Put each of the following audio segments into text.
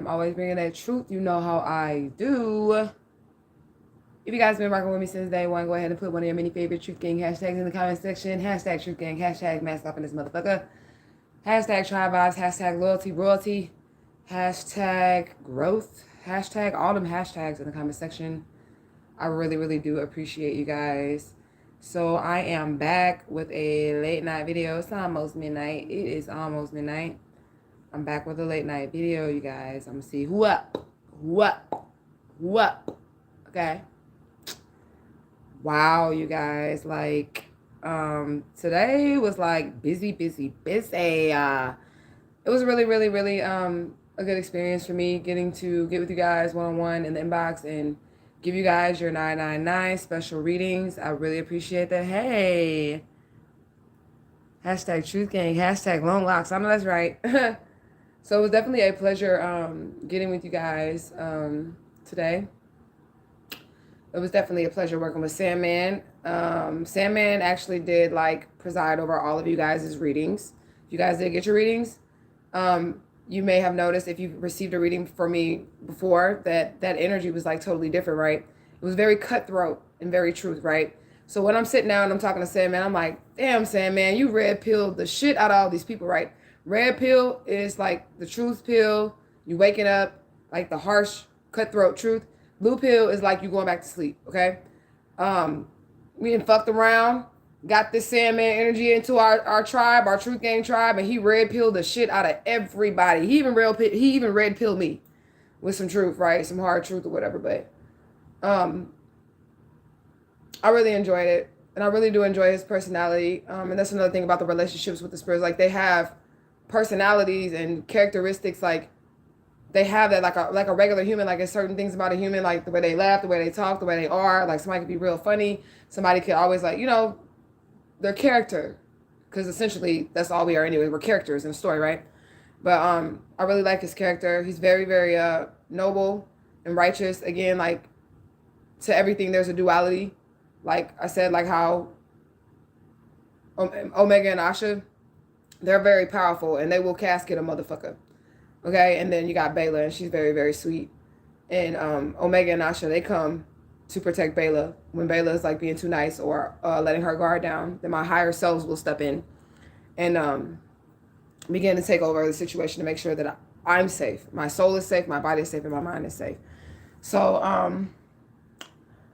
I'm always bringing that truth. You know how I do. If you guys been rocking with me since day one, go ahead and put one of your many favorite Truth Gang hashtags in the comment section. Hashtag Truth Gang, hashtag mask up in this motherfucker. Hashtag tribe vibes, hashtag loyalty, royalty, hashtag growth, hashtag all them hashtags in the comment section. I really, really do appreciate you guys. So I am back with a late night video. It's almost midnight. It is almost midnight. I'm back with a late night video, you guys. I'm gonna see who up. Okay. Wow, you guys. Like, today was like busy. It was really, really, really a good experience for me getting to get with you guys one-on-one in the inbox and give you guys your 999 special readings. I really appreciate that. Hey. Hashtag Truth Gang, hashtag Long Locks. I know that's right. So it was definitely a pleasure getting with you guys today. It was definitely a pleasure working with Sandman. Sandman actually did like preside over all of you guys' readings. You guys did get your readings. You may have noticed if you've received a reading from me before that energy was like totally different, right? It was very cutthroat and very truth, right? So when I'm sitting down and I'm talking to Sandman, I'm like, damn, Sandman, you red pilled the shit out of all these people, right? Red pill is like the truth pill. You waking up, like the harsh, cutthroat truth. Blue pill is like you going back to sleep, okay? We done fucked around, got this Sandman energy into our tribe, our Truth Gang tribe, and he red pilled the shit out of everybody. He even red pilled me with some truth, right? Some hard truth or whatever, but I really enjoyed it. And I really do enjoy his personality. And that's another thing about the relationships with the spirits. Like they have personalities and characteristics, like they have that like a regular human. Like there's certain things about a human, like the way they laugh, the way they talk, the way they are. Like somebody could be real funny. Somebody could always like, their character. Because essentially that's all we are anyway. We're characters in a story, right? But I really like his character. He's very, very noble and righteous. Again, like to everything there's a duality. Like I said, like how Omega and Asha, they're very powerful and they will casket a motherfucker. Okay, and then you got Bela, and she's very, very sweet. And Omega and Asha, they come to protect Bela when Bela is like being too nice or letting her guard down. Then my higher selves will step in and begin to take over the situation to make sure that I'm safe. My soul is safe, my body is safe, and my mind is safe. So I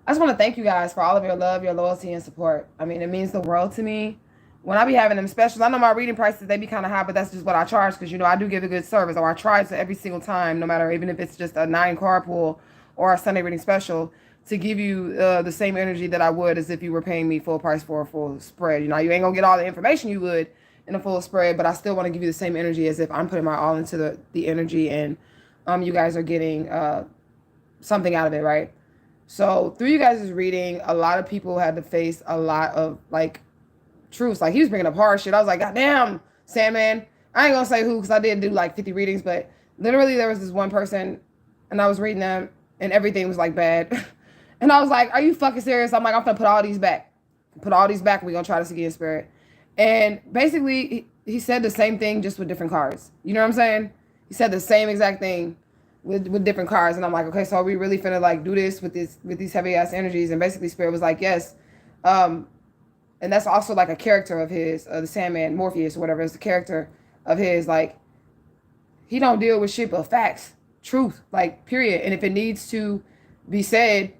just want to thank you guys for all of your love, your loyalty, and support. I mean, it means the world to me. When I be having them specials, I know my reading prices, they be kind of high, but that's just what I charge because, I do give a good service, or I try to every single time, no matter, even if it's just a 9-card pull or a Sunday reading special, to give you the same energy that I would as if you were paying me full price for a full spread. You ain't going to get all the information you would in a full spread, but I still want to give you the same energy as if I'm putting my all into the energy and you guys are getting something out of it, right? So through you guys' reading, a lot of people had to face a lot of like truths. Like he was bringing up hard shit. I was like, God damn, Sandman. I ain't gonna say who because I did do like 50 readings, but literally there was this one person and I was reading them and everything was like bad. And I was like, are you fucking serious? I'm like, I'm gonna put all these back. Put all these back and we're gonna try this again, spirit. And basically he said the same thing just with different cards. You know what I'm saying? He said the same exact thing with different cards. And I'm like, okay, so are we really finna like do this with these heavy ass energies? And basically spirit was like, yes. And that's also like a character of his, the Sandman, Morpheus or whatever, is the character of his. Like, he don't deal with shit but facts, truth, like, period. And if it needs to be said,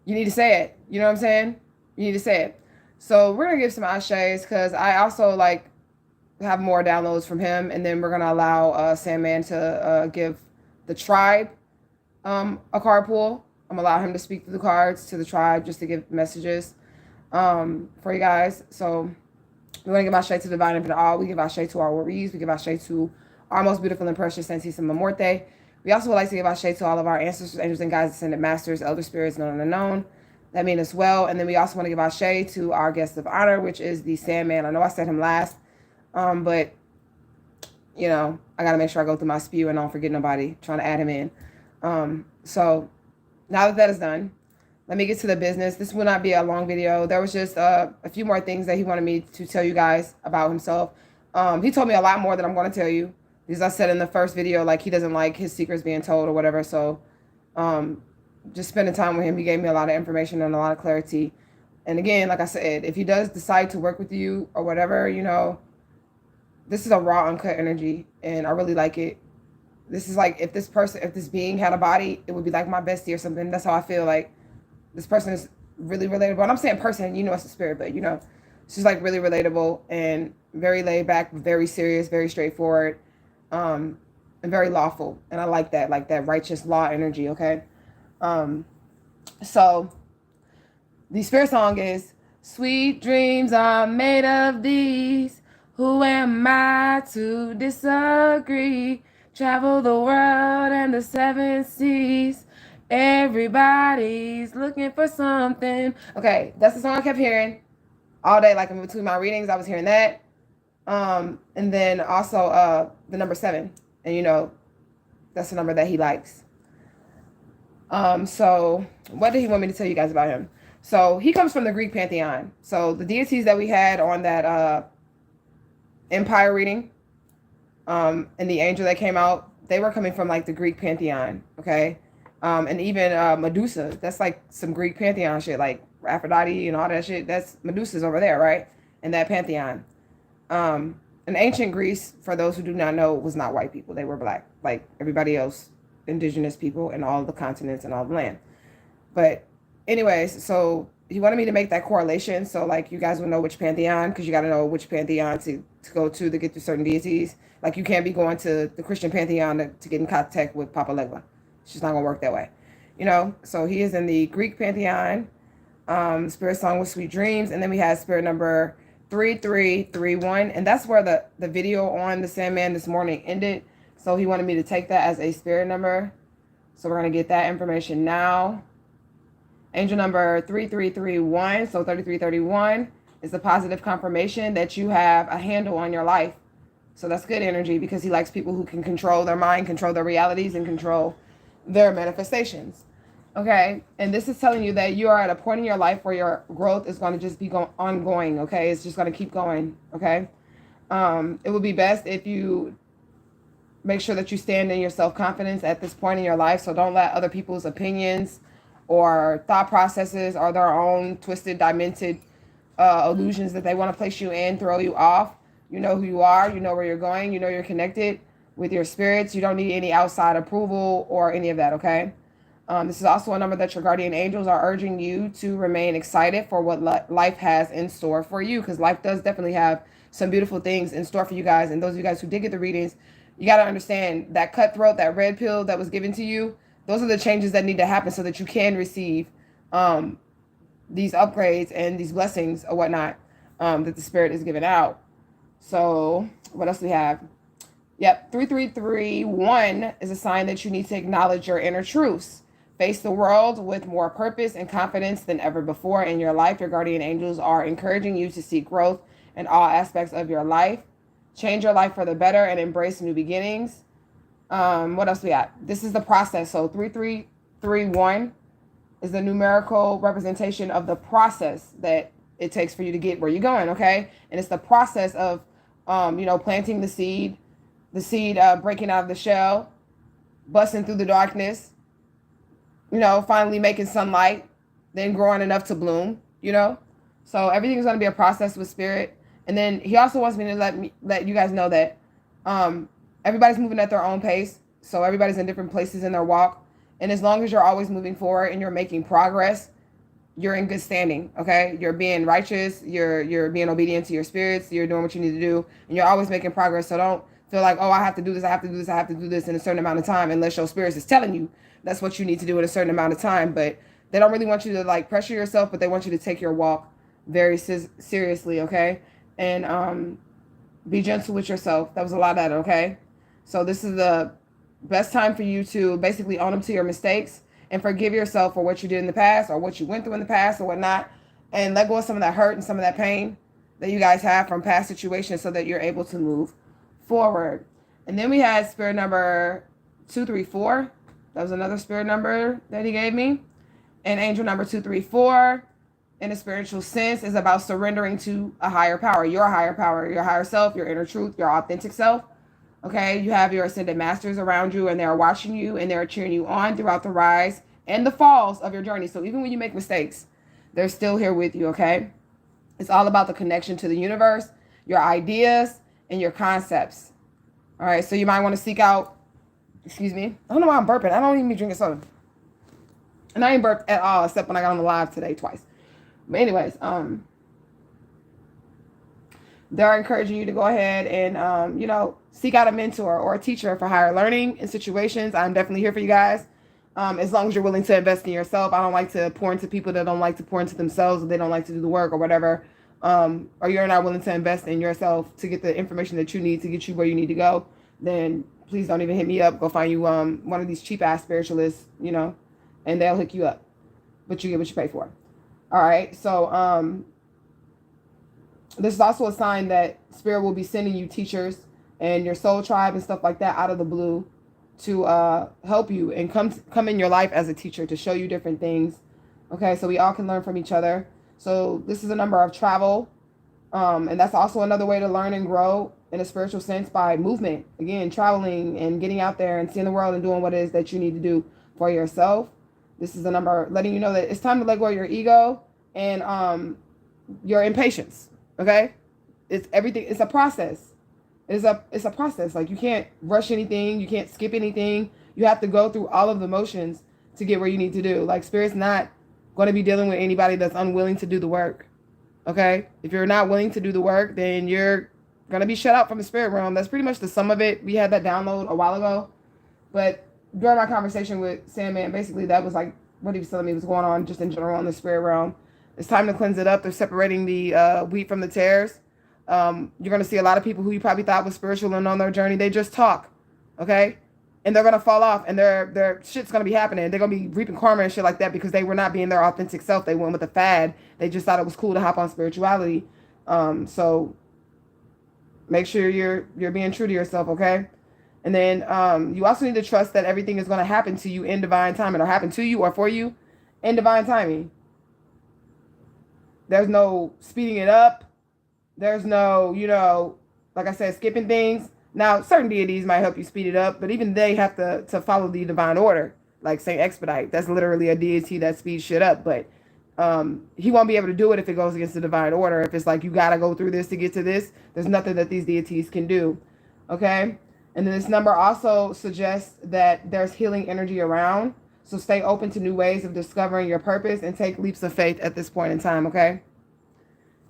you need to say it. You know what I'm saying? You need to say it. So we're going to give some ASHAIs because I also, like, have more downloads from him. And then we're going to allow Sandman to give the tribe a card pull. I'm going to allow him to speak to the cards, to the tribe, just to give messages for you guys. So we want to give Ashe to Divine Infinite All. We give Ashe to our Warriors. We give Ashe to our most beautiful and precious Santísima Muerte. We also would like to give Ashe to all of our ancestors, angels, and guides, ascended masters, elder spirits, known and unknown. That mean as well. And then we also want to give Ashe to our guest of honor, which is the Sandman. I know I said him last, but I got to make sure I go through my spew and don't forget nobody, trying to add him in. So now that is done, let me get to the business. This will not be a long video. There was just a few more things that he wanted me to tell you guys about himself. He told me a lot more than I'm going to tell you. Because I said in the first video, like, he doesn't like his secrets being told or whatever. So just spending time with him, he gave me a lot of information and a lot of clarity. And again, like I said, if he does decide to work with you or whatever, you know, this is a raw, uncut energy, and I really like it. This is like, if this being had a body, it would be like my bestie or something. That's how I feel. Like, this person is really relatable. And I'm saying person, you know, it's a spirit, but you know, she's like really relatable and very laid back, very serious, very straightforward, and very lawful. And I like that righteous law energy. Okay. So the spirit song is, sweet dreams are made of these. Who am I to disagree? Travel the world and the 7 seas. Everybody's looking for something. Okay, that's the song I kept hearing all day. Like, in between my readings, I was hearing that. And then also the number 7. And you know, that's the number that he likes. So what did he want me to tell you guys about him? So he comes from the Greek pantheon. So the deities that we had on that empire reading, and the angel that came out, they were coming from like the Greek pantheon. Okay. And even Medusa, that's like some Greek pantheon shit, like Aphrodite and all that shit. That's Medusa's over there, right? In that pantheon. In ancient Greece, for those who do not know, was not white people. They were black, like everybody else, indigenous people in all the continents and all the land. But anyways, so he wanted me to make that correlation. So like, you guys will know which pantheon, because you got to know which pantheon to go to get to certain deities. Like, you can't be going to the Christian pantheon to get in contact with Papa Legba. It's just not going to work that way. You know, so he is in the Greek pantheon. Spirit song was Sweet Dreams. And then we had spirit number 3331. And that's where the video on the Sandman this morning ended. So he wanted me to take that as a spirit number. So we're going to get that information now. Angel number 3331. So 3331 is the positive confirmation that you have a handle on your life. So that's good energy, because he likes people who can control their mind, control their realities, and control their manifestations. Okay. And this is telling you that you are at a point in your life where your growth is going to just be ongoing. Okay. It's just going to keep going. Okay. It would be best if you make sure that you stand in your self-confidence at this point in your life. So don't let other people's opinions or thought processes or their own twisted, demented illusions that they want to place you in throw you off. You know who you are. You know where you're going. You know you're connected with your spirits. You don't need any outside approval or any of that, okay? This is also a number that your guardian angels are urging you to remain excited for what life has in store for you, because life does definitely have some beautiful things in store for you guys. And those of you guys who did get the readings, you got to understand that cutthroat, that red pill that was given to you, those are the changes that need to happen so that you can receive these upgrades and these blessings or whatnot that the spirit is giving out. So what else do we have? Yep, 3331 is a sign that you need to acknowledge your inner truths. Face the world with more purpose and confidence than ever before in your life. Your guardian angels are encouraging you to seek growth in all aspects of your life. Change your life for the better and embrace new beginnings. What else we got? This is the process. So 3331 is the numerical representation of the process that it takes for you to get where you're going, okay? And it's the process of, planting the seed breaking out of the shell, busting through the darkness, finally making sunlight, then growing enough to bloom, So everything's going to be a process with spirit. And then he also wants me to let you guys know that everybody's moving at their own pace. So everybody's in different places in their walk. And as long as you're always moving forward and you're making progress, you're in good standing, okay? You're being righteous. You're being obedient to your spirits. You're doing what you need to do. And you're always making progress. So don't feel like, oh, I have to do this, I have to do this, I have to do this in a certain amount of time, unless your spirits is telling you that's what you need to do in a certain amount of time. But they don't really want you to like pressure yourself, but they want you to take your walk very seriously, okay? And be gentle with yourself. That was a lot of that, okay? So this is the best time for you to basically own up to your mistakes and forgive yourself for what you did in the past or what you went through in the past or whatnot, and let go of some of that hurt and some of that pain that you guys have from past situations so that you're able to move forward. And then we had spirit number 234. That was another spirit number that he gave me. And angel number 234 in a spiritual sense is about surrendering to a higher power, your higher self, your inner truth, your authentic self. Okay, you have your ascended masters around you, and they're watching you, and they're cheering you on throughout the rise and the falls of your journey. So even when you make mistakes, they're still here with you. Okay, it's all about the connection to the universe, your ideas, and your concepts. All right, so you might want to seek out. Excuse me. I don't know why I'm burping. I don't even be drinking soda, and I ain't burped at all except when I got on the live today twice. But anyways, they're encouraging you to go ahead and, seek out a mentor or a teacher for higher learning in situations. I'm definitely here for you guys. As long as you're willing to invest in yourself. I don't like to pour into people that don't like to pour into themselves, or they don't like to do the work or whatever. Or you're not willing to invest in yourself to get the information that you need to get you where you need to go, then please don't even hit me up. Go find you one of these cheap ass spiritualists, and they'll hook you up. But you get what you pay for. All right. So this is also a sign that Spirit will be sending you teachers and your soul tribe and stuff like that out of the blue to help you and come in your life as a teacher to show you different things. Okay, so we all can learn from each other. So this is a number of travel. And that's also another way to learn and grow in a spiritual sense, by movement. Again, traveling and getting out there and seeing the world and doing what it is that you need to do for yourself. This is a number letting you know that it's time to let go of your ego and your impatience. Okay, it's everything. It's a process. It's a process. Like, you can't rush anything. You can't skip anything. You have to go through all of the motions to get where you need to do. Like, Spirit's not going to be dealing with anybody that's unwilling to do the work. Okay, if you're not willing to do the work, then you're going to be shut out from the spirit realm. That's pretty much the sum of it. We had that download a while ago, but during my conversation with Sandman, basically that was like what he was telling me was going on just in general in the spirit realm. It's time to cleanse it up. They're separating the wheat from the tares. You're going to see a lot of people who you probably thought was spiritual and on their journey, they just talk, okay? And they're going to fall off, and their shit's going to be happening. They're going to be reaping karma and shit like that because they were not being their authentic self. They went with a fad. They just thought it was cool to hop on spirituality. So make sure you're being true to yourself, okay? And then you also need to trust that everything is going to happen to you in divine timing, or happen to you or for you in divine timing. There's no speeding it up. There's no, like I said, skipping things. Now, certain deities might help you speed it up, but even they have to follow the divine order, like Saint Expedite. That's literally a deity that speeds shit up, but he won't be able to do it if it goes against the divine order. If it's like, you got to go through this to get to this, there's nothing that these deities can do, okay? And then this number also suggests that there's healing energy around. So stay open to new ways of discovering your purpose and take leaps of faith at this point in time, okay?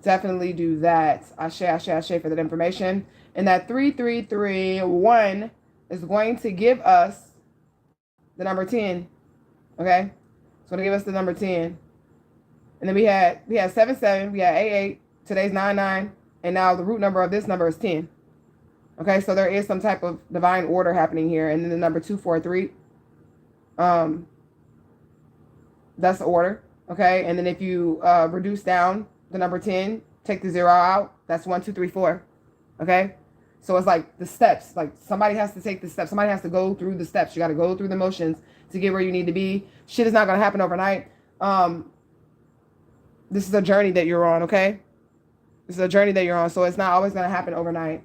Definitely do that. Ashe for that information. And that 3331 is going to give us the number 10, okay? It's going to give us the number 10. And then we had 77, we had 88, today's 99, and now the root number of this number is 10. Okay, so there is some type of divine order happening here. And then the number 243, that's the order, okay? And then if you reduce down the number 10, take the 0 out, that's 1, 2, 3, 4, okay? So it's like the steps, like somebody has to take the steps. Somebody has to go through the steps. You got to go through the motions to get where you need to be. Shit is not going to happen overnight. This is a journey that you're on, okay? This is a journey that you're on, so it's not always going to happen overnight.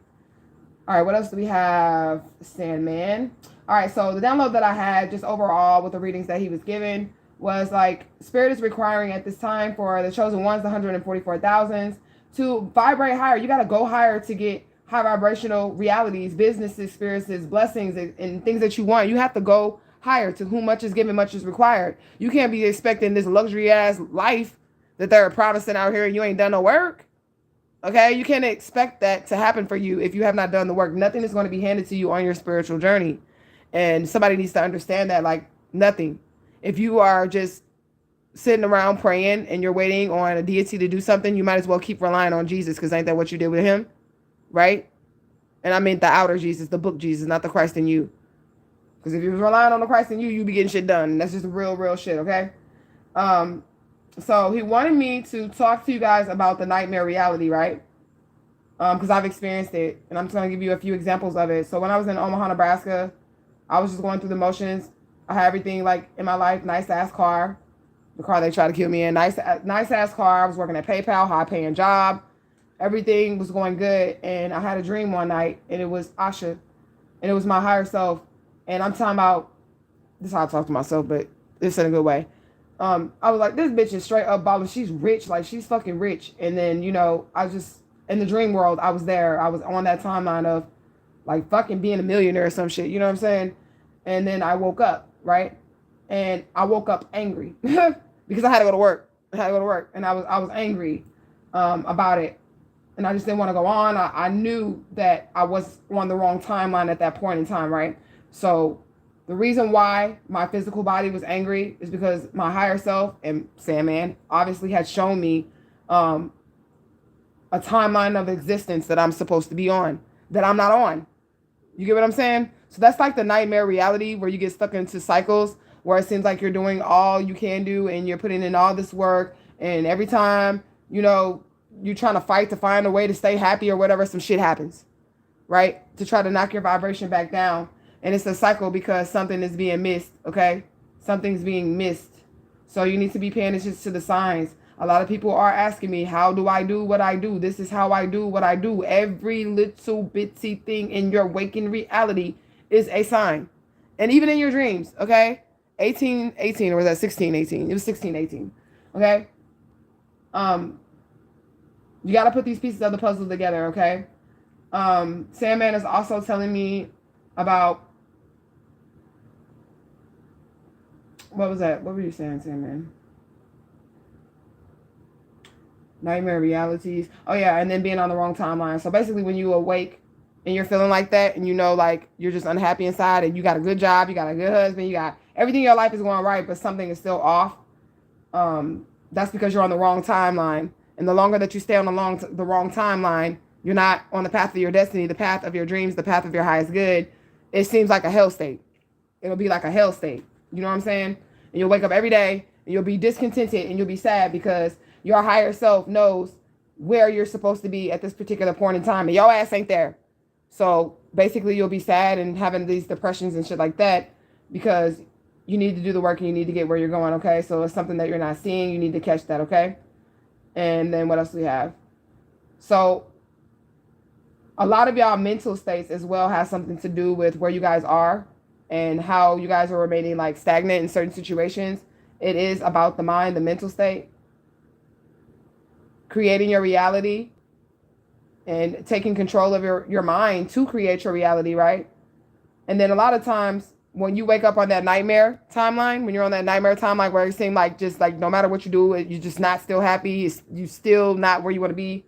All right, what else do we have? Sandman. All right, so the download that I had just overall with the readings that he was given was like, Spirit is requiring at this time for the chosen ones, the 144,000s, to vibrate higher. You got to go higher to get high vibrational realities, business experiences, blessings, and things that you want. You have to go higher. To whom much is given, much is required. You can't be expecting this luxury ass life that they're promising out here and you ain't done no work. Okay, you can't expect that to happen for you if you have not done the work. Nothing is going to be handed to you on your spiritual journey. And somebody needs to understand that, like, nothing. If you are just sitting around praying and you're waiting on a deity to do something, you might as well keep relying on Jesus, because ain't that what you did with him? Right? And I mean the outer Jesus, the book Jesus, not the Christ in you. Because if you was relying on the Christ in you, you'd be getting shit done. And that's just real shit, okay? So he wanted me to talk to you guys about the nightmare reality, right? Because I've experienced it, and I'm just going to give you a few examples of it. So when I was in Omaha, Nebraska, I was just going through the motions. I had everything like in my life, nice ass car, the car they tried to kill me in, nice ass car. I was working at PayPal, high paying job. Everything was going good, and I had a dream one night, and it was Asha. And it was my higher self. And I'm talking about, this is how I talk to myself, but it's in a good way. I was like, this bitch is straight up balling. She's rich. Like, she's fucking rich. And then, you know, I just, in the dream world, I was there. I was on that timeline of, like, fucking being a millionaire or some shit. You know what I'm saying? And then I woke up, right? And I woke up angry because I had to go to work. And I was angry about it. And I just didn't want to go on. I knew that I was on the wrong timeline at that point in time, right? So the reason why my physical body was angry is because my higher self and Sandman obviously had shown me a timeline of existence that I'm supposed to be on, that I'm not on. You get what I'm saying? So that's like the nightmare reality where you get stuck into cycles where it seems like you're doing all you can do and you're putting in all this work. And every time, you know, you're trying to fight to find a way to stay happy or whatever, some shit happens, right? To try to knock your vibration back down. And it's a cycle because something is being missed, okay? Something's being missed. So you need to be paying attention to the signs. A lot of people are asking me, how do I do what I do? This is how I do what I do. Every little bitsy thing in your waking reality is a sign. And even in your dreams, okay? 18, or was that 16:18? It was 16:18, okay? You got to put these pieces of the puzzle together, okay? Sandman is also telling me about, what was that? What were you saying, Sandman? Nightmare realities. Oh, yeah, and then being on the wrong timeline. So basically when you awake and you're feeling like that and you know, like, you're just unhappy inside and you got a good job, you got a good husband, you got everything in your life is going right, but something is still off. That's because you're on the wrong timeline. And the longer that you stay on the wrong timeline, you're not on the path of your destiny, the path of your dreams, the path of your highest good. It seems like a hell state. It'll be like a hell state. You know what I'm saying? And you'll wake up every day and you'll be discontented and you'll be sad because your higher self knows where you're supposed to be at this particular point in time. And your ass ain't there. So basically you'll be sad and having these depressions and shit like that because you need to do the work and you need to get where you're going, okay? So it's something that you're not seeing. You need to catch that, okay? And then what else do we have? So a lot of y'all mental states as well has something to do with where you guys are and how you guys are remaining like stagnant in certain situations. It is about the mind, the mental state, creating your reality and taking control of your mind to create your reality, right? And then a lot of times when you wake up on that nightmare timeline, when you're on that nightmare timeline where it seems like just like no matter what you do, you're just not still happy, you still not where you want to be,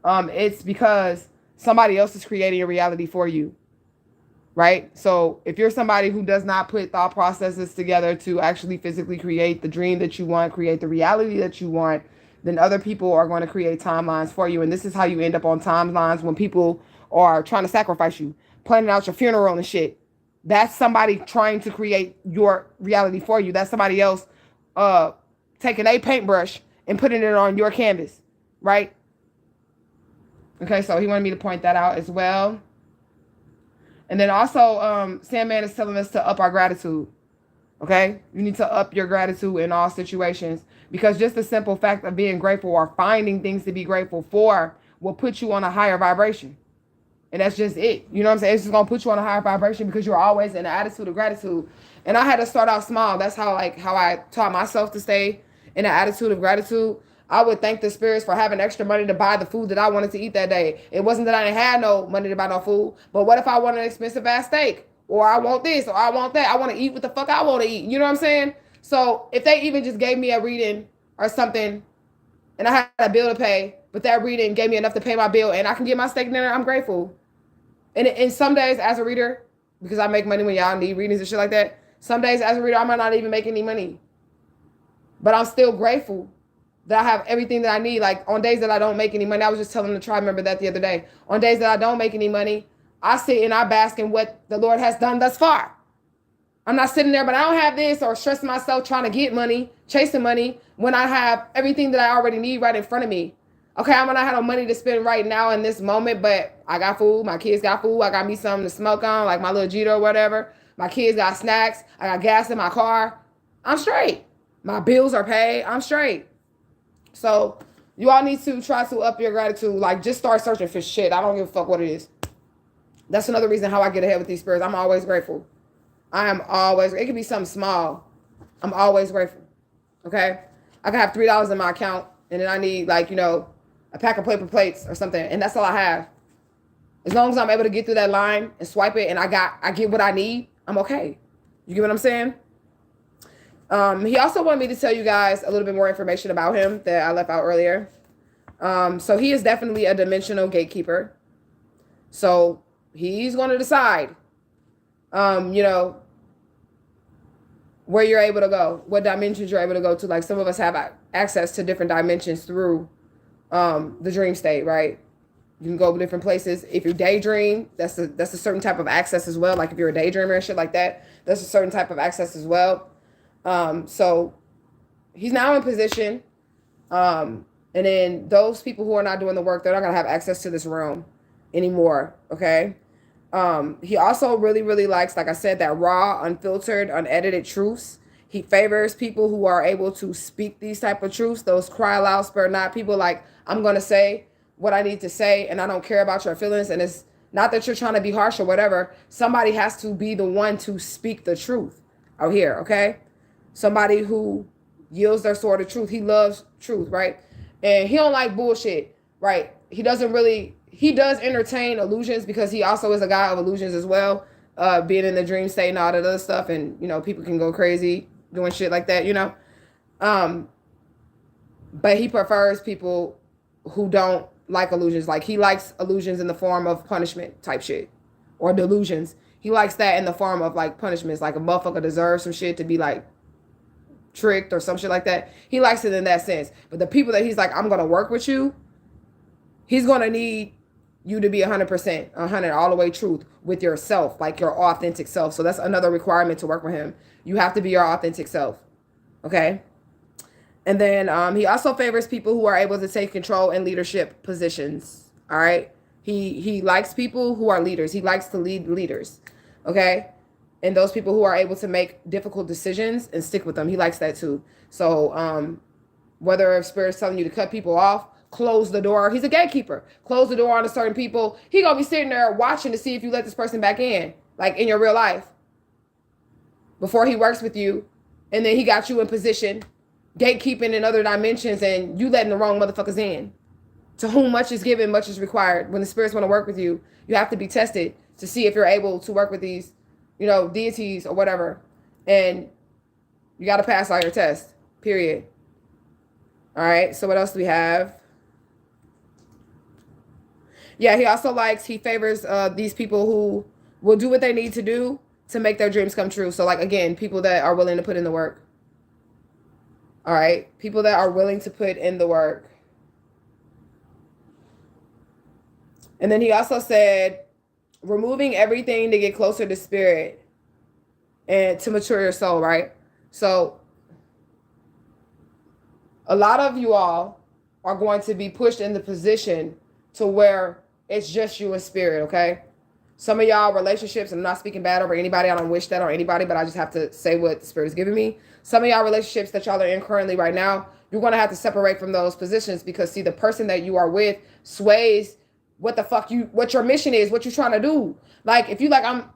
it's because somebody else is creating a reality for you, right? So if you're somebody who does not put thought processes together to actually physically create the dream that you want, create the reality that you want, then other people are going to create timelines for you. And this is how you end up on timelines when people are trying to sacrifice you, planning out your funeral and shit. That's somebody trying to create your reality for you. That's somebody else taking a paintbrush and putting it on your canvas, right? Okay, so he wanted me to point that out as well. And then also, Sandman is telling us to up our gratitude, okay? You need to up your gratitude in all situations because just the simple fact of being grateful or finding things to be grateful for will put you on a higher vibration. And that's just it. You know what I'm saying? It's just going to put you on a higher vibration because you're always in an attitude of gratitude. And I had to start out small. That's how I taught myself to stay in an attitude of gratitude. I would thank the spirits for having extra money to buy the food that I wanted to eat that day. It wasn't that I didn't have no money to buy no food. But what if I want an expensive ass steak? Or I want this or I want that. I want to eat what the fuck I want to eat. You know what I'm saying? So if they even just gave me a reading or something and I had a bill to pay, but that reading gave me enough to pay my bill and I can get my steak dinner, I'm grateful. And some days as a reader, because I make money when y'all need readings and shit like that, some days as a reader, I might not even make any money. But I'm still grateful that I have everything that I need. Like on days that I don't make any money, I was just telling the tribe member that the other day. On days that I don't make any money, I sit and I bask in what the Lord has done thus far. I'm not sitting there, but I don't have this or stressing myself trying to get money, chasing money when I have everything that I already need right in front of me. Okay, I might not have no money to spend right now in this moment, but I got food. My kids got food. I got me something to smoke on, like my little Jeter or whatever. My kids got snacks. I got gas in my car. I'm straight. My bills are paid. I'm straight. So you all need to try to up your gratitude. Like, just start searching for shit. I don't give a fuck what it is. That's another reason how I get ahead with these spirits. I'm always grateful. I am always, it could be something small. I'm always grateful. Okay? I can have $3 in my account and then I need like, you know, a pack of paper plates or something. And that's all I have. As long as I'm able to get through that line and swipe it and I get what I need, I'm okay. You get what I'm saying? He also wanted me to tell you guys a little bit more information about him that I left out earlier. So he is definitely a dimensional gatekeeper. So he's going to decide, you know, where you're able to go, what dimensions you're able to go to. Like some of us have access to different dimensions through the dream state, right? You can go to different places. If you daydream, that's a certain type of access as well. Like if you're a daydreamer and shit like that, that's a certain type of access as well. So he's now in position. And then those people who are not doing the work, they're not going to have access to this realm anymore. Okay. He also really, really likes, like I said, that raw, unfiltered, unedited truths. He favors people who are able to speak these type of truths. Those cry loud, spare not people like, I'm going to say what I need to say and I don't care about your feelings. And it's not that you're trying to be harsh or whatever. Somebody has to be the one to speak the truth out here. Okay. Somebody who yields their sword of truth. He loves truth, right? And he don't like bullshit, right? He does entertain illusions because he also is a guy of illusions as well, being in the dream state and all that other stuff. And, you know, people can go crazy doing shit like that, you know. But he prefers people who don't like illusions. Like he likes illusions in the form of punishment type shit or delusions. He likes that in the form of like punishments, like a motherfucker deserves some shit to be like tricked or some shit like that. He likes it in that sense. But the people that he's like, I'm going to work with you, he's going to need you to be 100%, 100 all the way truth with yourself, like your authentic self. So that's another requirement to work with him. You have to be your authentic self. Okay. And then he also favors people who are able to take control in leadership positions. All right. He likes people who are leaders. He likes to lead leaders. Okay. And those people who are able to make difficult decisions and stick with them. He likes that too. So whether if Spirit's telling you to cut people off, close the door. He's a gatekeeper. Close the door on to certain people. He gonna be sitting there watching to see if you let this person back in, like in your real life, before he works with you. And then he got you in position, gatekeeping in other dimensions, and you letting the wrong motherfuckers in. To whom much is given, much is required. When the spirits want to work with you, you have to be tested to see if you're able to work with these, you know, deities or whatever. And you got to pass all your tests, period. All right. So what else do we have? Yeah, he favors these people who will do what they need to do to make their dreams come true. So like, again, people that are willing to put in the work. All right. People that are willing to put in the work. And then he also said, removing everything to get closer to spirit and to mature your soul, right? So a lot of you all are going to be pushed in the position to where it's just you and spirit, okay? Some of y'all relationships, and I'm not speaking bad over anybody. I don't wish that on anybody, but I just have to say what the spirit is giving me. Some of y'all relationships that y'all are in currently right now, you're going to have to separate from those positions because, see, the person that you are with sways what your mission is, what you're trying to do. Like, if you like, I'm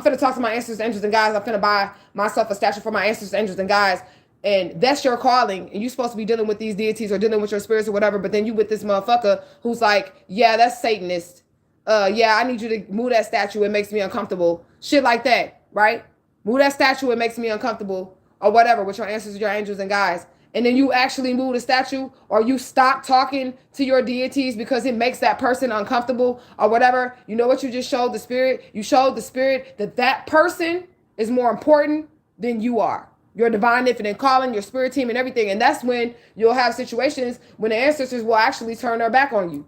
finna talk to my ancestors, angels, and guides. I'm finna buy myself a statue for my ancestors, angels, and guides. And that's your calling. And you're supposed to be dealing with these deities or dealing with your spirits or whatever. But then you with this motherfucker who's like, yeah, that's Satanist. Yeah, I need you to move that statue. It makes me uncomfortable. Shit like that, right? Move that statue. It makes me uncomfortable or whatever with your ancestors, your angels, and guides. And then you actually move the statue or you stop talking to your deities because it makes that person uncomfortable or whatever. You know what you just showed the spirit? You showed the spirit that that person is more important than you are. Your divine infinite calling, your spirit team, and everything. And that's when you'll have situations when the ancestors will actually turn their back on you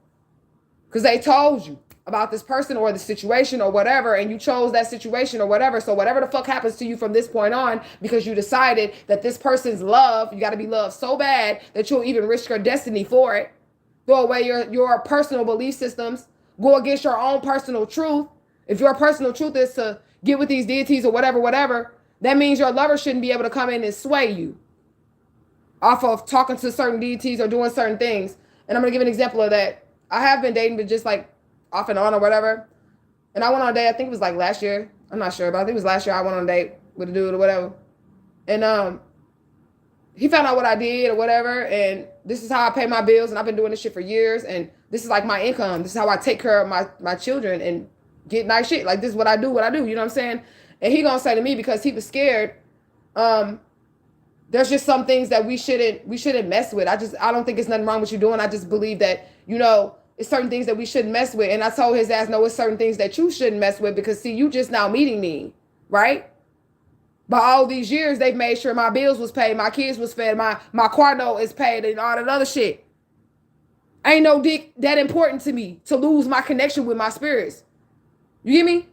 because they told you about this person or the situation or whatever, and you chose that situation or whatever. So whatever the fuck happens to you from this point on, because you decided that this person's love, you got to be loved so bad that you'll even risk your destiny for it. Throw away your personal belief systems. Go against your own personal truth. If your personal truth is to get with these deities or whatever, that means your lover shouldn't be able to come in and sway you off of talking to certain deities or doing certain things. And I'm going to give an example of that. I have been dating, but just like off and on or whatever. And I went on a date, I think it was like last year. I'm not sure, but I think it was last year I went on a date with a dude or whatever. And he found out what I did or whatever, and this is how I pay my bills, and I've been doing this shit for years, and this is like my income. This is how I take care of my children and get nice shit. Like, this is what I do, you know what I'm saying? And he gonna say to me, because he was scared, there's just some things that we shouldn't mess with. I don't think it's nothing wrong with you doing. I just believe that, it's certain things that we shouldn't mess with. And I told his ass, no, it's certain things that you shouldn't mess with, because see, you just now meeting me, right? But all these years, they've made sure my bills was paid, my kids was fed, my car note is paid, and all that other shit. Ain't no dick that important to me to lose my connection with my spirits. You get me?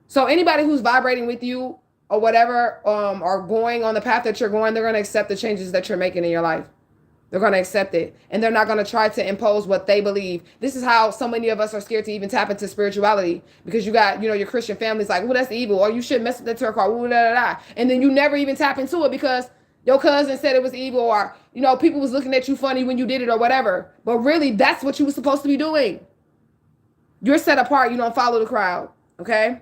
So anybody who's vibrating with you or whatever, or going on the path that you're going, they're going to accept the changes that you're making in your life. They're going to accept it. And they're not going to try to impose what they believe. This is how so many of us are scared to even tap into spirituality. Because you got, your Christian family's like, well, that's evil. Or you shouldn't mess with that tarot card. And then you never even tap into it because your cousin said it was evil. Or, people was looking at you funny when you did it or whatever. But really, that's what you were supposed to be doing. You're set apart. You don't follow the crowd. Okay?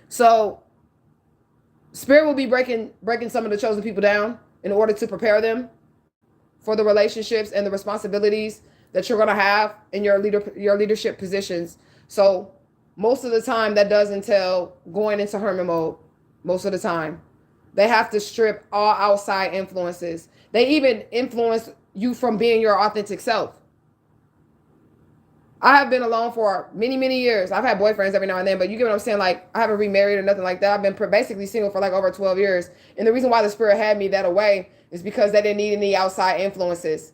So, Spirit will be breaking some of the chosen people down in order to prepare them for the relationships and the responsibilities that you're going to have in your leadership positions. So most of the time that does entail going into hermit mode. Most of the time they have to strip all outside influences. They even influence you from being your authentic self. I have been alone for many, many years. I've had boyfriends every now and then, but you get what I'm saying? Like, I haven't remarried or nothing like that. I've been basically single for like over 12 years. And the reason why the Spirit had me that away is because they didn't need any outside influences.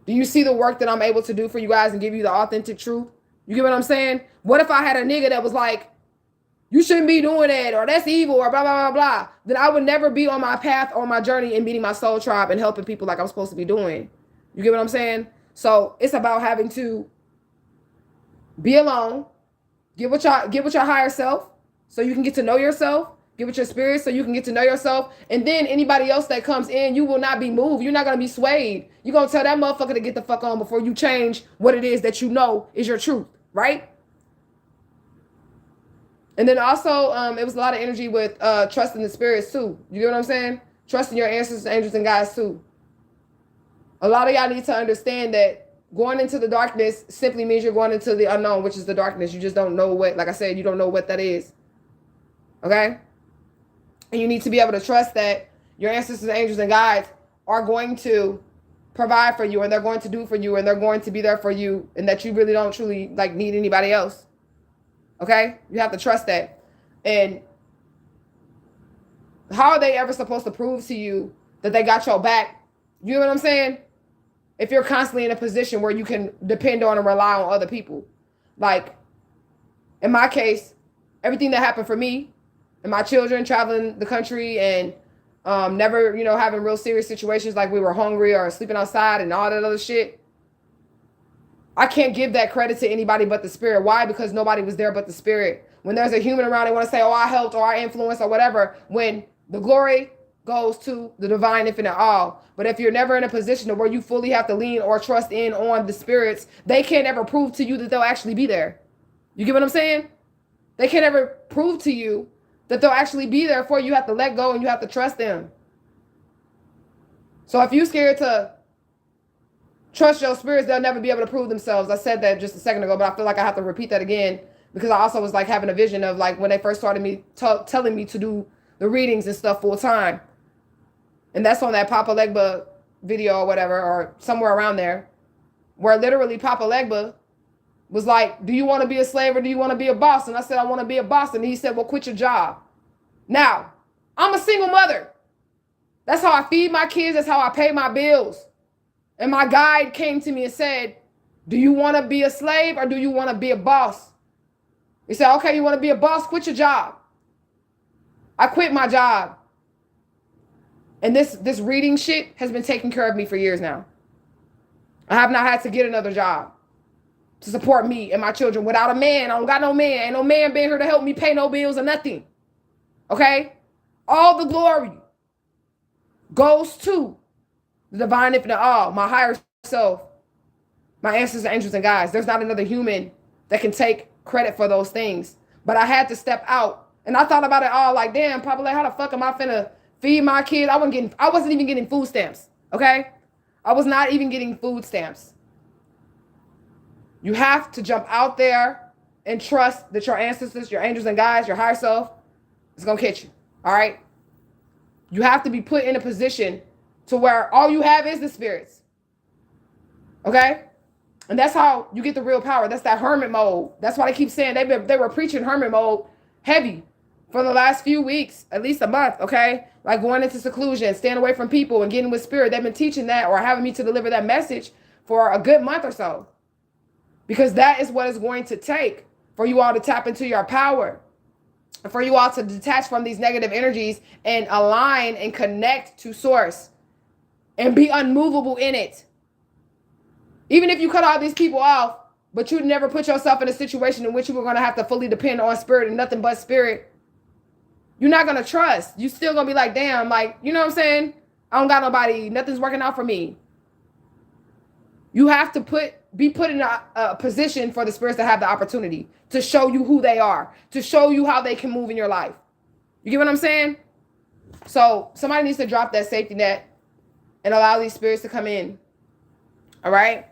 Do you see the work that I'm able to do for you guys and give you the authentic truth? You get what I'm saying? What if I had a nigga that was like, you shouldn't be doing that, or that's evil, or blah, blah, blah, blah. Then I would never be on my path, on my journey, and meeting my soul tribe and helping people like I'm supposed to be doing. You get what I'm saying? So it's about having to be alone, get with your higher self so you can get to know yourself, get with your spirit so you can get to know yourself. And then anybody else that comes in, you will not be moved. You're not going to be swayed. You're going to tell that motherfucker to get the fuck on before you change what it is that you know is your truth, right? And then also, it was a lot of energy with trusting the spirits too. You get what I'm saying? Trusting your ancestors, angels, and guides too. A lot of y'all need to understand that going into the darkness simply means you're going into the unknown, which is the darkness. You just don't know what, like I said, you don't know what that is. Okay? And you need to be able to trust that your ancestors, angels, and guides are going to provide for you, and they're going to do for you, and they're going to be there for you, and that you really don't truly need anybody else. Okay? You have to trust that. And how are they ever supposed to prove to you that they got your back? You know what I'm saying? If you're constantly in a position where you can depend on and rely on other people. Like, in my case, everything that happened for me and my children traveling the country and never, having real serious situations like we were hungry or sleeping outside and all that other shit. I can't give that credit to anybody but the Spirit. Why? Because nobody was there but the Spirit. When there's a human around, they want to say, oh, I helped or I influenced or whatever. When the glory goes to the divine infinite all. But if you're never in a position where you fully have to lean or trust in on the spirits, they can't ever prove to you that they'll actually be there. You get what I'm saying? They can't ever prove to you that they'll actually be there for you. You have to let go and you have to trust them. So if you're scared to trust your spirits, they'll never be able to prove themselves. I said that just a second ago, but I feel like I have to repeat that again because I also was like having a vision of like when they first started telling me to do the readings and stuff full time. And that's on that Papa Legba video or whatever, or somewhere around there, where literally Papa Legba was like, do you want to be a slave or do you want to be a boss? And I said, I want to be a boss. And he said, well, quit your job. Now, I'm a single mother. That's how I feed my kids. That's how I pay my bills. And my guide came to me and said, do you want to be a slave or do you want to be a boss? He said, okay, you want to be a boss? Quit your job. I quit my job. And this reading shit has been taking care of me for years now. I have not had to get another job to support me and my children without a man. I don't got no man. Ain't no man been here to help me pay no bills or nothing. Okay? All the glory goes to the divine infinite all, my higher self, my ancestors, angels, and guides. There's not another human that can take credit for those things. But I had to step out. And I thought about it all like, damn, Papa, like, how the fuck am I finna feed my kids? I wasn't even getting food stamps. Okay? I was not even getting food stamps. You have to jump out there and trust that your ancestors, your angels and guides, your higher self is gonna catch you. All right? You have to be put in a position to where all you have is the spirits. Okay? And that's how you get the real power. That's that hermit mode. That's why they keep saying they were preaching hermit mode heavy for the last few weeks, at least a month, okay? Like going into seclusion, staying away from people and getting with spirit. They've been teaching that or having me to deliver that message for a good month or so. Because that is what it's going to take for you all to tap into your power. For you all to detach from these negative energies and align and connect to source and be unmovable in it. Even if you cut all these people off, but you never put yourself in a situation in which you were going to have to fully depend on spirit and nothing but spirit, you're not going to trust. You still going to be like, damn, like, you know what I'm saying? I don't got nobody. Nothing's working out for me. You have to be put in a position for the spirits to have the opportunity to show you who they are, to show you how they can move in your life. You get what I'm saying? So somebody needs to drop that safety net and allow these spirits to come in. All right?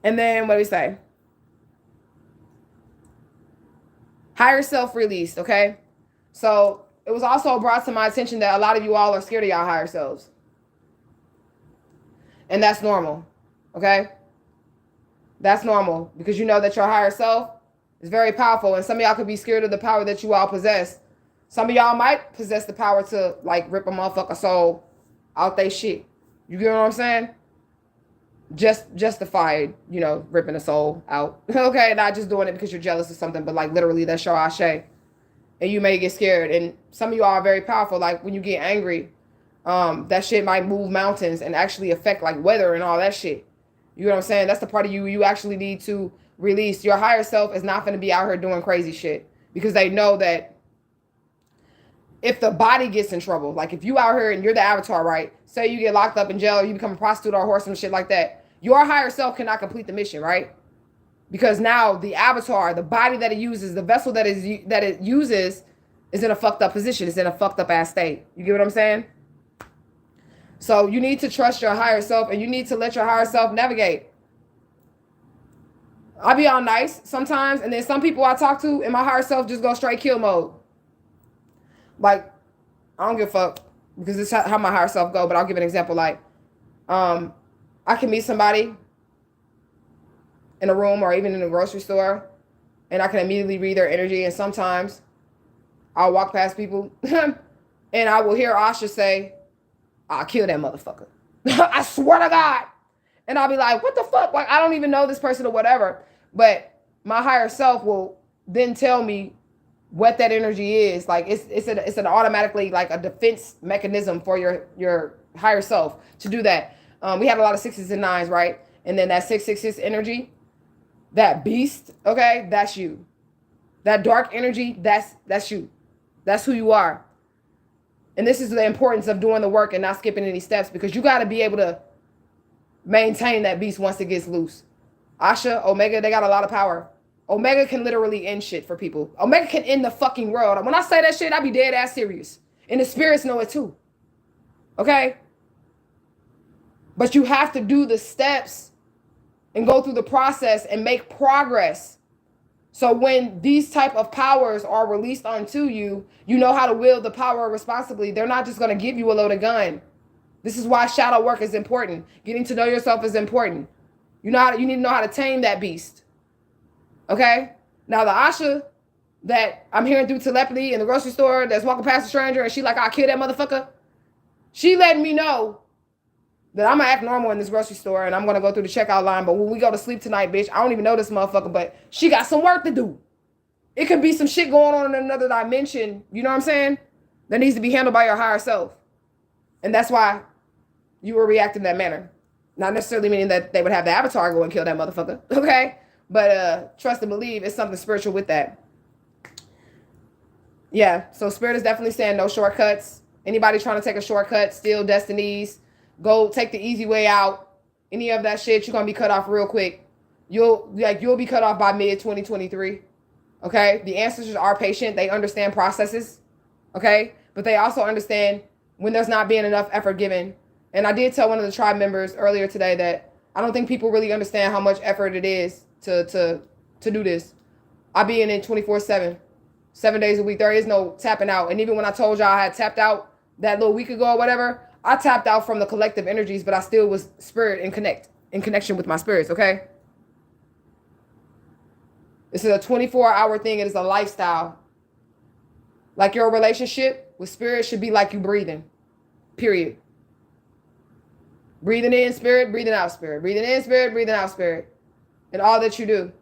And then what do we say? Higher self released, okay? So it was also brought to my attention that a lot of you all are scared of y'all higher selves. And that's normal, okay? That's normal because you know that your higher self is very powerful. And some of y'all could be scared of the power that you all possess. Some of y'all might possess the power to like rip a motherfucker soul out they shit. You get what I'm saying? Justified, you know, ripping a soul out. Okay, not just doing it because you're jealous or something, but like literally that's your ashe. And you may get scared. And some of you all are very powerful. Like when you get angry, that shit might move mountains and actually affect like weather and all that shit. You know what I'm saying? That's the part of you actually need to release. Your higher self is not going to be out here doing crazy shit because they know that if the body gets in trouble, like if you out here and you're the avatar, right? Say you get locked up in jail or you become a prostitute or a horse and shit like that. Your higher self cannot complete the mission, right? Because now the avatar, the body that it uses, the vessel that it uses is in a fucked up position. It's in a fucked up ass state. You get what I'm saying? So you need to trust your higher self and you need to let your higher self navigate. I'll be all nice sometimes. And then some people I talk to and my higher self just go straight kill mode. Like, I don't give a fuck because this is how my higher self go. But I'll give an example. Like, I can meet somebody in a room or even in a grocery store and I can immediately read their energy. And sometimes I'll walk past people and I will hear Asha say, I'll kill that motherfucker. I swear to God. And I'll be like, what the fuck? Like, I don't even know this person or whatever. But my higher self will then tell me what that energy is. Like, it's an automatically like a defense mechanism for your higher self to do that. We have a lot of 6s and 9s, right? And then that 666 energy, that beast, okay, that's you. That dark energy, that's you. That's who you are. And this is the importance of doing the work and not skipping any steps because you got to be able to maintain that beast once it gets loose. Asha, Omega, they got a lot of power. Omega can literally end shit for people. Omega can end the fucking world. When I say that shit, I be dead ass serious. And the spirits know it too. Okay? But you have to do the steps and go through the process and make progress. So when these type of powers are released onto you, you know how to wield the power responsibly. They're not just going to give you a loaded gun. This is why shadow work is important. Getting to know yourself is important. You need to know how to tame that beast. Okay? Now the Asha that I'm hearing through telepathy in the grocery store that's walking past a stranger and she like, I'll kill that motherfucker. She letting me know that I'm going to act normal in this grocery store and I'm going to go through the checkout line. But when we go to sleep tonight, bitch, I don't even know this motherfucker, but she got some work to do. It could be some shit going on in another dimension. You know what I'm saying? That needs to be handled by your higher self. And that's why you were reacting in that manner. Not necessarily meaning that they would have the avatar go and kill that motherfucker. Okay? But trust and believe it's something spiritual with that. Yeah. So spirit is definitely saying no shortcuts. Anybody trying to take a shortcut, steal destinies, go take the easy way out, any of that shit, you're going to be cut off real quick. You'll be cut off by mid-2023. Okay? The ancestors are patient. They understand processes. Okay? But they also understand when there's not being enough effort given. And I did tell one of the tribe members earlier today that I don't think people really understand how much effort it is to do this. I be in it 24/7, 7 days a week. There is no tapping out. And even when I told y'all I had tapped out that little week ago or whatever, I tapped out from the collective energies, but I still was spirit and in connection with my spirits. Okay. This is a 24-hour thing. It is a lifestyle. Like your relationship with spirit should be like you breathing. Period. Breathing in spirit, breathing out spirit. Breathing in spirit, breathing out spirit. And all that you do.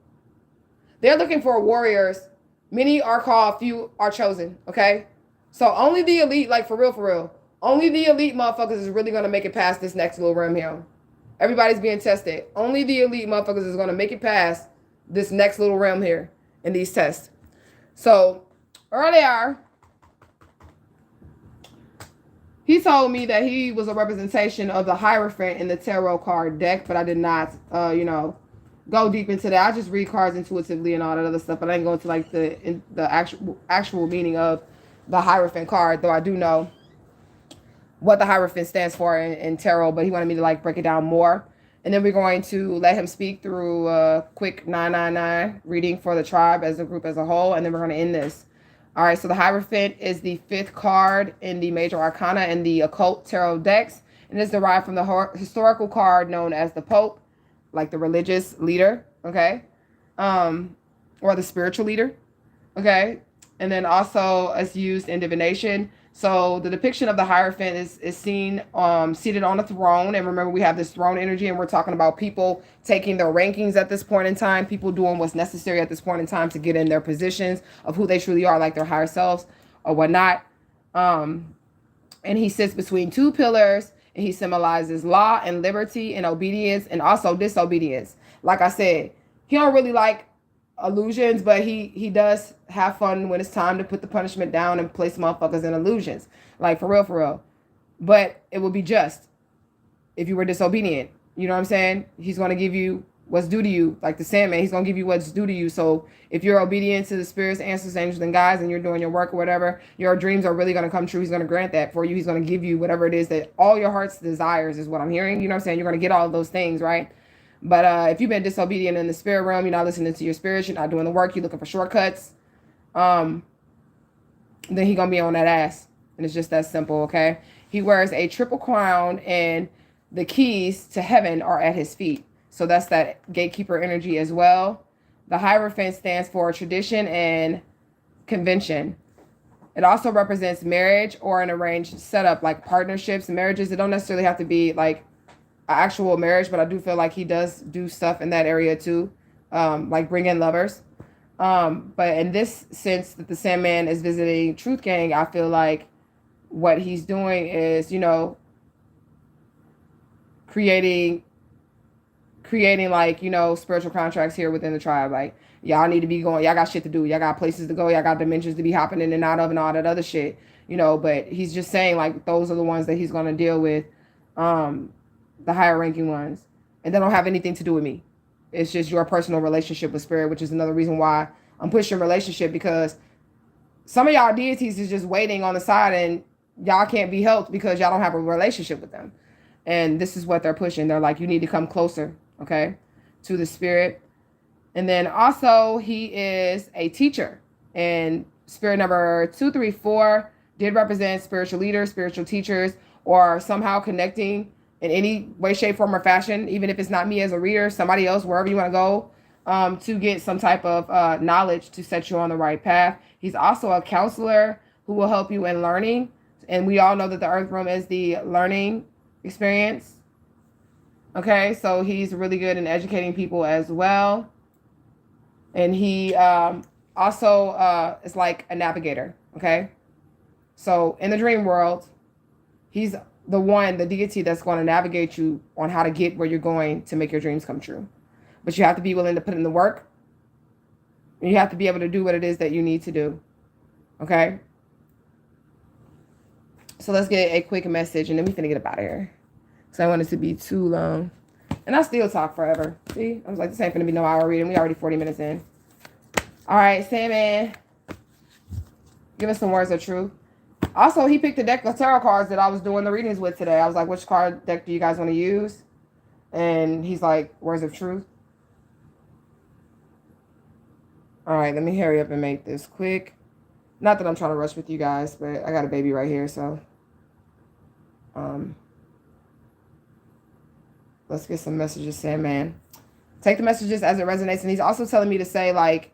They're looking for warriors. Many are called, few are chosen. Okay? So only the elite, like for real, only the elite motherfuckers is really going to make it past this next little realm here. Everybody's being tested. Only the elite motherfuckers is going to make it past this next little realm here in these tests. So earlier, he told me that he was a representation of the Hierophant in the tarot card deck, but I did not, go deep into that. I just read cards intuitively and all that other stuff, but I didn't go into like the actual meaning of the Hierophant card, though I do know what the Hierophant stands for in tarot, but he wanted me to like break it down more. And then we're going to let him speak through a quick 999 reading for the tribe as a group as a whole, and then we're going to end this. All right, so the Hierophant is the 5th card in the Major Arcana and the Occult Tarot decks, and it's derived from the historical card known as the Pope, like the religious leader, okay, or the spiritual leader, okay, and then also it's used in divination. So the depiction of the Hierophant is seen seated on a throne. And remember, we have this throne energy, and we're talking about people taking their rankings at this point in time, people doing what's necessary at this point in time to get in their positions of who they truly are, like their higher selves or whatnot. And he sits between two pillars, and he symbolizes law and liberty and obedience and also disobedience. Like I said, he don't really like illusions, but he does have fun when it's time to put the punishment down and place motherfuckers in illusions, like for real. But it would be just if you were disobedient. You know what I'm saying? He's going to give you what's due to you, like the Sandman. He's going to give you what's due to you. So if you're obedient to the spirits, ancestors, angels, and guides, and you're doing your work or whatever, your dreams are really going to come true. He's going to grant that for you. He's going to give you whatever it is that all your heart's desires is what I'm hearing. You know what I'm saying? You're going to get all of those things, right? But if you've been disobedient in the spirit realm, you're not listening to your spirits, you're not doing the work, you're looking for shortcuts, then he's going to be on that ass. And it's just that simple, okay? He wears a triple crown, and the keys to heaven are at his feet. So that's that gatekeeper energy as well. The Hierophant stands for tradition and convention. It also represents marriage or an arranged setup, like partnerships, marriages. It don't necessarily have to be like actual marriage, but I do feel like he does do stuff in that area too, like bring in lovers. But in this sense that the Sandman is visiting Truth Gang, I feel like what he's doing is, creating like, spiritual contracts here within the tribe. Like, y'all need to be going, y'all got shit to do, y'all got places to go, y'all got dimensions to be hopping in and out of and all that other shit, but he's just saying like those are the ones that he's going to deal with, the higher ranking ones, and they don't have anything to do with me. It's just your personal relationship with spirit, which is another reason why I'm pushing relationship, because some of y'all deities is just waiting on the side and y'all can't be helped because y'all don't have a relationship with them. And this is what they're pushing. They're like, you need to come closer, okay, to the spirit. And then also he is a teacher, and spirit number 234 did represent spiritual leaders, spiritual teachers, or somehow connecting in any way, shape, form, or fashion, even if it's not me as a reader, somebody else, wherever you want to go, to get some type of knowledge to set you on the right path. He's also a counselor who will help you in learning. And we all know that the Earth Room is the learning experience. Okay, so he's really good in educating people as well. And he also is like a navigator, okay? So in the dream world, he's the deity that's going to navigate you on how to get where you're going to make your dreams come true. But you have to be willing to put in the work. And you have to be able to do what it is that you need to do. Okay? So let's get a quick message, and then we're finna get up out of here. So I don't want it to be too long. And I still talk forever. See? I was like, this ain't gonna be no hour reading. We already 40 minutes in. All right, Sandman. Give us some words of truth. Also, he picked a deck of tarot cards that I was doing the readings with today. I was like, which card deck do you guys want to use? And he's like, words of truth. All right, let me hurry up and make this quick. Not that I'm trying to rush with you guys, but I got a baby right here, so let's get some messages, Sandman. Take the messages as it resonates. And he's also telling me to say, like,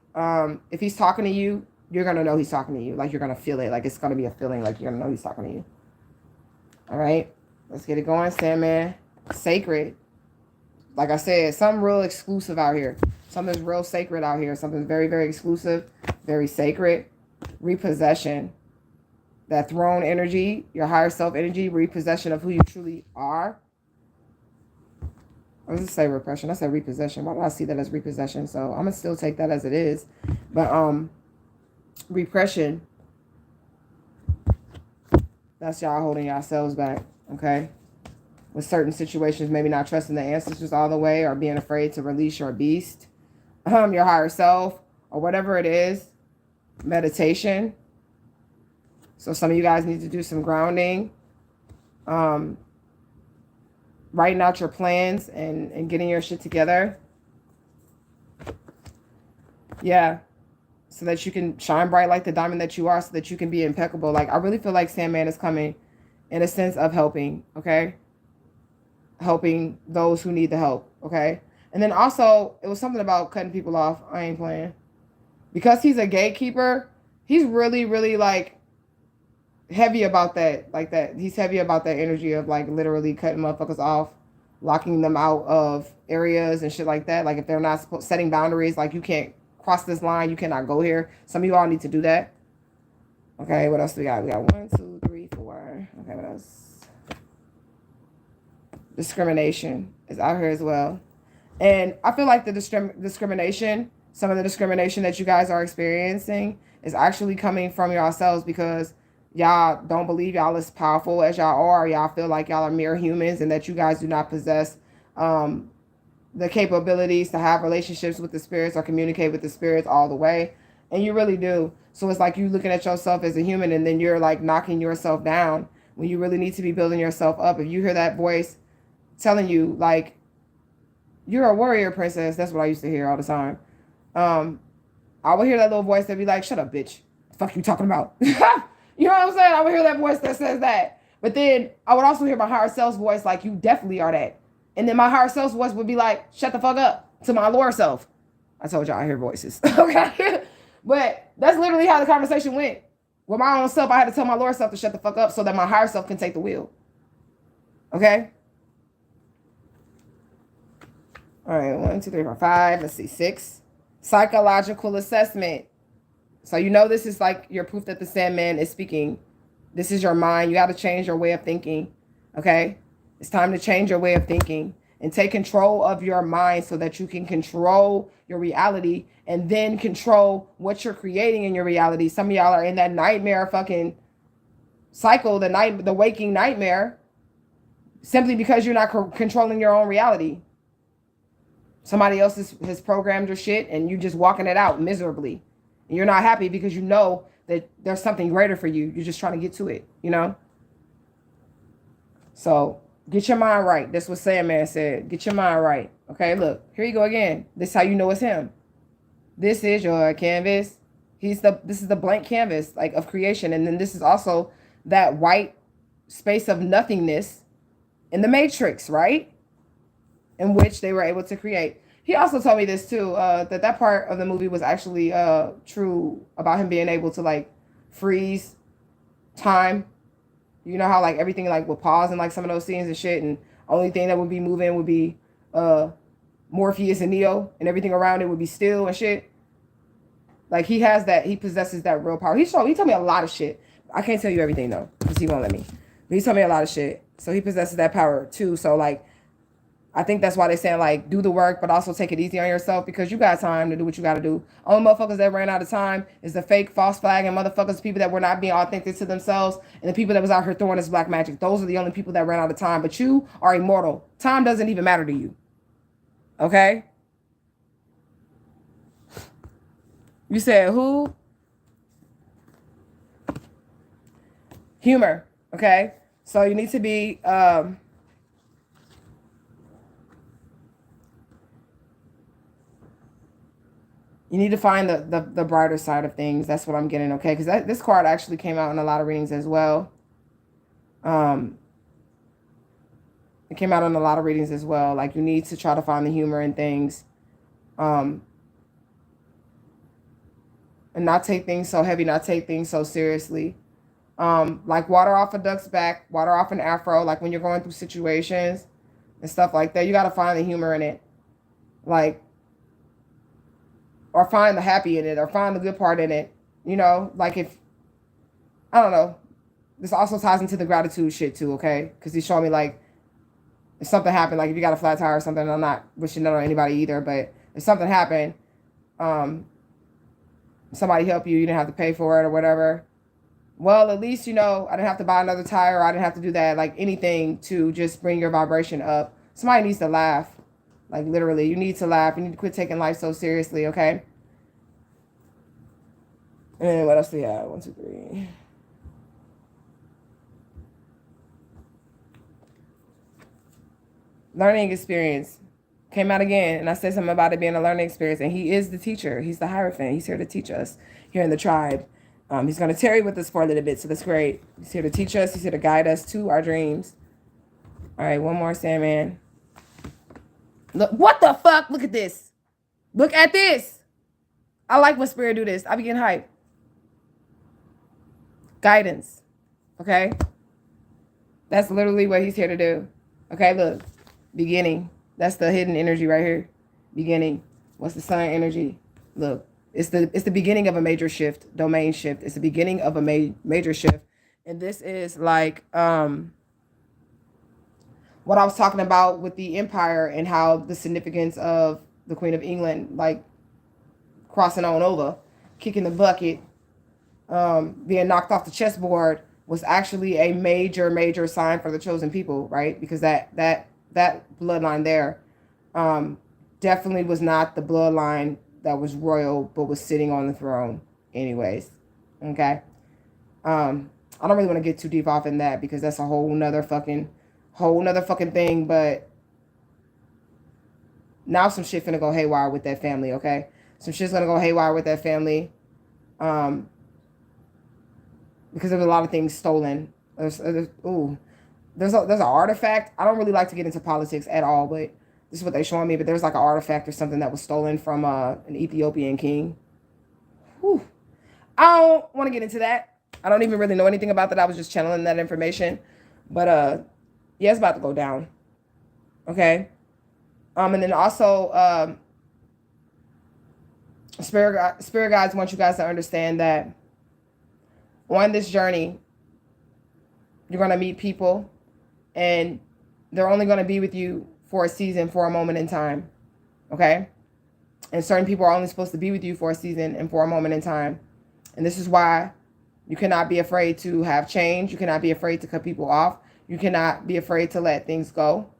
if he's talking to you, you're going to know he's talking to you. Like, you're going to feel it. Like, it's going to be a feeling. Like, you're going to know he's talking to you. All right. Let's get it going, Sandman. Sacred. Like I said, something real exclusive out here. Something's real sacred out here. Something's very, very exclusive. Very sacred. Repossession. That throne energy. Your higher self energy. Repossession of who you truly are. I was going to say repression. I said repossession. Why do I see that as repossession? So I'm going to still take that as it is. But repression. That's y'all holding yourselves back. Okay? With certain situations, maybe not trusting the ancestors all the way, or being afraid to release your beast, your higher self, or whatever it is. Meditation. So some of you guys need to do some grounding. Writing out your plans and getting your shit together. Yeah. So that you can shine bright like the diamond that you are, so that you can be impeccable. Like, I really feel like Sandman is coming in a sense of helping, okay? Helping those who need the help, okay? And then also, it was something about cutting people off. I ain't playing. Because he's a gatekeeper, he's really, really, like, heavy about that. Like that. He's heavy about that energy of, like, literally cutting motherfuckers off, locking them out of areas and shit like that. Like, if they're not setting boundaries, like, you can't cross this line, you cannot go here. Some of you all need to do that. Okay, what else do we got? We got 1, 2, 3, 4. Okay, what else? Discrimination is out here as well. And I feel like the discrimination, some of the discrimination that you guys are experiencing is actually coming from yourselves, because y'all don't believe y'all as powerful as y'all are. Y'all feel like y'all are mere humans, and that you guys do not possess the capabilities to have relationships with the spirits or communicate with the spirits all the way. And you really do. So it's like you looking at yourself as a human, and then you're like knocking yourself down when you really need to be building yourself up. If you hear that voice telling you, like, you're a warrior princess, that's what I used to hear all the time. I would hear that little voice that be like, shut up, bitch. What the fuck you talking about? You know what I'm saying? I would hear that voice that says that. But then I would also hear my higher self's voice like, you definitely are that. And then my higher self's voice would be like, shut the fuck up, to my lower self. I told y'all I hear voices. Okay? But that's literally how the conversation went. With my own self, I had to tell my lower self to shut the fuck up so that my higher self can take the wheel. Okay? All right, 1, 2, 3, 4, 5. Let's see, 6. Psychological assessment. So you know this is like your proof that the Sandman is speaking. This is your mind. You got to change your way of thinking. Okay? It's time to change your way of thinking and take control of your mind so that you can control your reality and then control what you're creating in your reality. Some of y'all are in that nightmare fucking cycle, the waking nightmare, simply because you're not controlling your own reality. Somebody else has programmed your shit and you're just walking it out miserably. And you're not happy because you know that there's something greater for you. You're just trying to get to it, you know? So get your mind right. That's what Sandman said. Get your mind right. Okay, look, here you go again. This is how you know it's him. This is your canvas. This is the blank canvas, like, of creation. And then this is also that white space of nothingness in the Matrix, right? In which they were able to create. He also told me this too, that part of the movie was actually true, about him being able to, like, freeze time. You know how, like, everything, like, would pause in, like, some of those scenes and shit, and only thing that would be moving would be Morpheus and Neo, and everything around it would be still and shit. Like, he has that, he possesses that real power. He told me a lot of shit. I can't tell you everything though, because he won't let me. But he told me a lot of shit. So he possesses that power too. So, like, I think that's why they're saying, like, do the work, but also take it easy on yourself, because you got time to do what you got to do. Only motherfuckers that ran out of time is the fake, false flag, and motherfuckers, people that were not being authentic to themselves, and the people that was out here throwing this black magic. Those are the only people that ran out of time. But you are immortal. Time doesn't even matter to you. Okay? You said who? Humor. Okay? So you need to be you need to find the brighter side of things. That's what I'm getting, okay? Because this card actually came out in a lot of readings as well. It came out in a lot of readings as well. Like, you need to try to find the humor in things. And not take things so heavy, not take things so seriously. Like, water off a duck's back, water off an afro. Like, when you're going through situations and stuff like that, you got to find the humor in it. Like, or find the happy in it, or find the good part in it. You know, like, if, I don't know. This also ties into the gratitude shit too, okay? Because he's showing me, like, if something happened, like if you got a flat tire or something, I'm not wishing that on anybody either, but if something happened, somebody helped you, you didn't have to pay for it or whatever. Well, at least, you know, I didn't have to buy another tire, or I didn't have to do that, like anything to just bring your vibration up. Somebody needs to laugh. Like, literally, you need to laugh. You need to quit taking life so seriously, okay? And what else do we have? 1, 2, 3. Learning experience came out again, and I said something about it being a learning experience, and he is the teacher. He's the Hierophant. He's here to teach us here in the tribe. He's going to tarry with us for a little bit, so that's great. He's here to teach us. He's here to guide us to our dreams. All right, one more, Sandman. Look, what the fuck? Look at this. Look at this. I like when Spirit do this. I be getting hyped. Guidance. Okay? That's literally what he's here to do. Okay, look. Beginning. That's the hidden energy right here. Beginning. What's the sun energy? Look. It's the beginning of a major shift. Domain shift. It's the beginning of a major shift. And this is like what I was talking about with the empire, and how the significance of the Queen of England, like, crossing on over, kicking the bucket, being knocked off the chessboard, was actually a major sign for the chosen people, right? Because that bloodline there definitely was not the bloodline that was royal, but was sitting on the throne anyways. Okay. I don't really want to get too deep off in that, because that's a whole nother fucking thing. But now some shit finna go haywire with that family, okay? Some shit's gonna go haywire with that family. Because there was a lot of things stolen. There's an artifact. I don't really like to get into politics at all, but this is what they're showing me. But there's like an artifact or something that was stolen from an Ethiopian king. Whew. I don't want to get into that. I don't even really know anything about that. I was just channeling that information. But yeah, it's about to go down. Okay. And then also spirit guides want you guys to understand that on this journey, you're going to meet people, and they're only going to be with you for a season, for a moment in time. Okay? And certain people are only supposed to be with you for a season and for a moment in time. And this is why you cannot be afraid to have change. You cannot be afraid to cut people off. You cannot be afraid to let things go.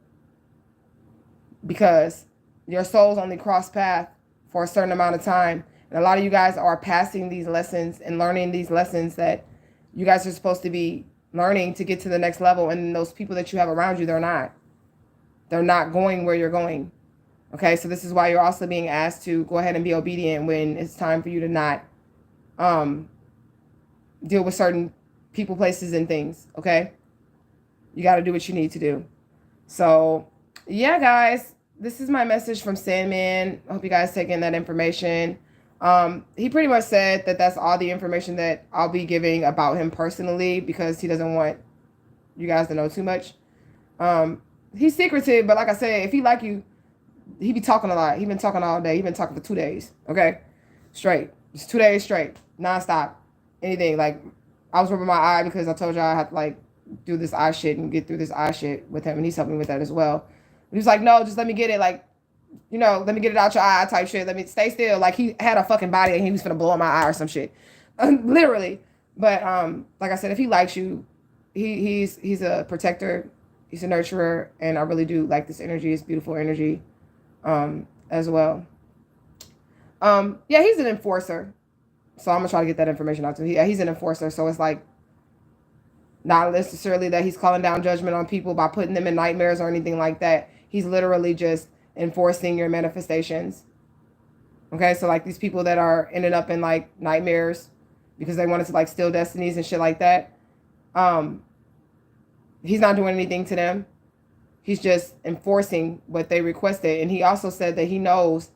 Because your souls only cross paths for a certain amount of time. And a lot of you guys are passing these lessons and learning these lessons that you guys are supposed to be learning to get to the next level. And those people that you have around you, they're not. They're not going where you're going. Okay, so this is why you're also being asked to go ahead and be obedient when it's time for you to not deal with certain people, places, and things. Okay, you got to do what you need to do. So yeah, guys, this is my message from Sandman. I hope you guys take in that information. He pretty much said that that's all the information that I'll be giving about him personally, because he doesn't want you guys to know too much. He's secretive, but like I said, if he like you, he be talking a lot. He been talking all day. He been talking for 2 days. Okay, straight. It's 2 days straight, nonstop. Anything. Like, I was rubbing my eye because I told y'all I had to like do this eye shit and get through this eye shit with him, and he's helping me with that as well. He was like, no, just let me get it. Like, you know, let me get it out your eye type shit. Let me stay still. Like, he had a fucking body and he was gonna blow my eye or some shit. Literally. But like I said, if he likes you, he's a protector. He's a nurturer. And I really do like this energy. It's beautiful energy. as well. Yeah, he's an enforcer. So I'm going to try to get that information out to him. Yeah, he's an enforcer. So it's like not necessarily that he's calling down judgment on people by putting them in nightmares or anything like that. He's literally just enforcing your manifestations. Okay, so like these people that are ended up in like nightmares because they wanted to like steal destinies and shit like that. He's not doing anything to them. He's just enforcing what they requested. And he also said that he knows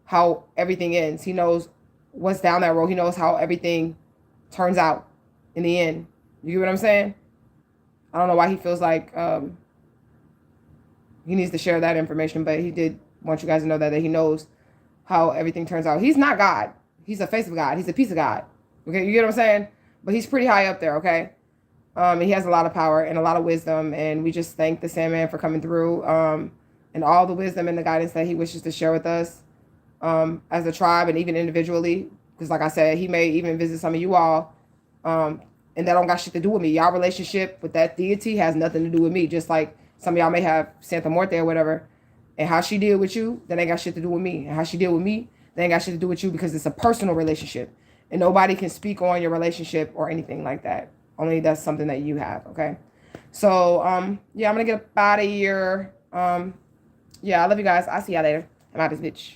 how everything ends. He knows what's down that road. He knows how everything turns out in the end. You get what I'm saying? I don't know why he feels like he needs to share that information, but he did want you guys to know that he knows how everything turns out. He's not God. He's a face of God. He's a piece of God. Okay, you get what I'm saying? But he's pretty high up there, okay? And he has a lot of power and a lot of wisdom, and we just thank the Sandman for coming through and all the wisdom and the guidance that he wishes to share with us as a tribe and even individually. Because like I said, he may even visit some of you all, and that don't got shit to do with me. Y'all relationship with that deity has nothing to do with me. Just like some of y'all may have Santa Muerte or whatever, and how she deal with you, that ain't got shit to do with me. And how she deal with me, that ain't got shit to do with you, because it's a personal relationship. And nobody can speak on your relationship or anything like that. Only that's something that you have, okay? So, yeah, I'm going to get up out of here. Yeah, I love you guys. I'll see y'all later. I'm out of this bitch.